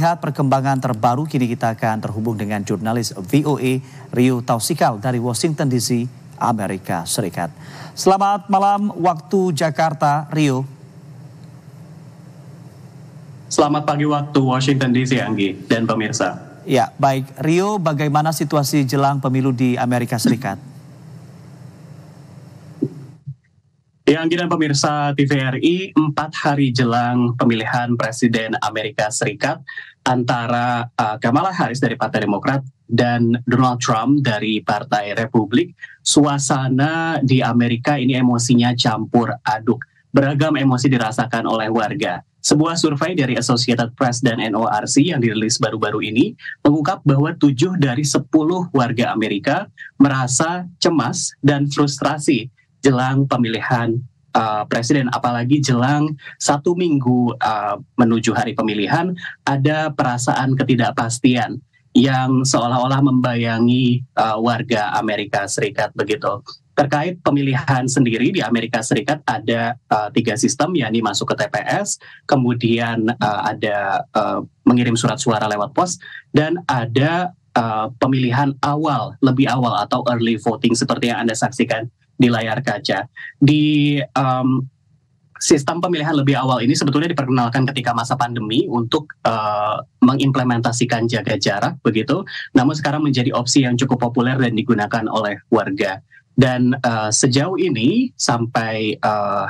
melihat perkembangan terbaru, kini kita akan terhubung dengan jurnalis VOA Rio Tausikal dari Washington DC, Amerika Serikat. Selamat malam waktu Jakarta, Rio. Selamat pagi waktu Washington DC, Anggi dan pemirsa. Ya, baik. Rio, bagaimana situasi jelang pemilu di Amerika Serikat? Ya, Anggi dan pemirsa TVRI, 4 hari jelang pemilihan Presiden Amerika Serikat antara Kamala Harris dari Partai Demokrat dan Donald Trump dari Partai Republik, suasana di Amerika ini emosinya campur aduk. Beragam emosi dirasakan oleh warga. Sebuah survei dari Associated Press dan NORC yang dirilis baru-baru ini mengungkap bahwa 7 dari 10 warga Amerika merasa cemas dan frustrasi jelang pemilihan presiden, apalagi jelang 1 minggu menuju hari pemilihan, ada perasaan ketidakpastian yang seolah-olah membayangi warga Amerika Serikat begitu. Terkait pemilihan sendiri di Amerika Serikat ada 3 sistem, yakni masuk ke TPS, kemudian ada mengirim surat suara lewat pos, dan ada pemilihan awal, lebih awal atau early voting seperti yang Anda saksikan di layar kaca. Di sistem pemilihan lebih awal ini sebetulnya diperkenalkan ketika masa pandemi untuk mengimplementasikan jaga jarak begitu, namun sekarang menjadi opsi yang cukup populer dan digunakan oleh warga. Dan sejauh ini sampai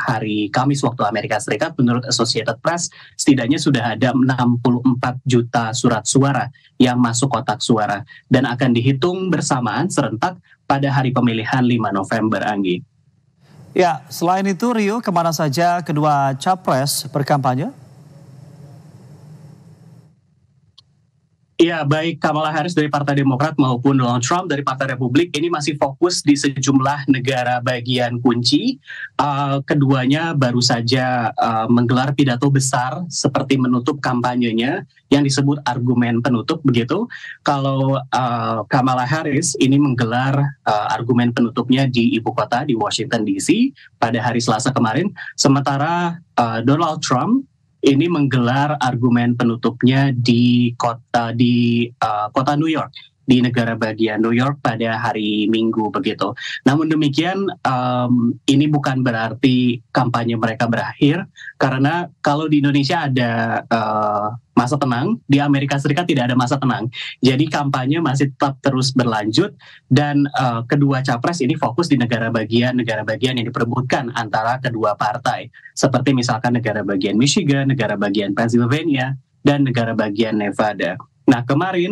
hari Kamis waktu Amerika Serikat, menurut Associated Press setidaknya sudah ada 64 juta surat suara yang masuk kotak suara dan akan dihitung bersamaan serentak pada hari pemilihan 5 November, Anggi. Ya, selain itu Rio, kemana saja kedua capres berkampanye? Ya, baik Kamala Harris dari Partai Demokrat maupun Donald Trump dari Partai Republik ini masih fokus di sejumlah negara bagian kunci. Keduanya baru saja menggelar pidato besar seperti menutup kampanyenya yang disebut argumen penutup begitu. Kalau Kamala Harris ini menggelar argumen penutupnya di ibu kota di Washington DC pada hari Selasa kemarin, sementara Donald Trump ini menggelar argumen penutupnya di kota New York, di negara bagian New York pada hari Minggu begitu. Namun demikian, ini bukan berarti kampanye mereka berakhir, karena kalau di Indonesia ada masa tenang, di Amerika Serikat tidak ada masa tenang. Jadi kampanye masih tetap terus berlanjut dan kedua capres ini fokus di negara bagian yang diperebutkan antara kedua partai. Seperti misalkan negara bagian Michigan, negara bagian Pennsylvania, dan negara bagian Nevada. Nah, kemarin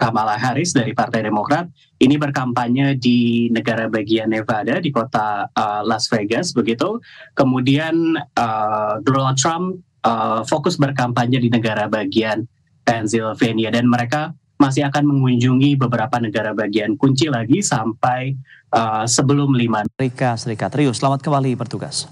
Kamala Harris dari Partai Demokrat ini berkampanye di negara bagian Nevada, di kota Las Vegas begitu. Kemudian Donald Trump fokus berkampanye di negara bagian Pennsylvania, dan mereka masih akan mengunjungi beberapa negara bagian kunci lagi sampai sebelum 5 Amerika Serikat. Rio, selamat kembali bertugas.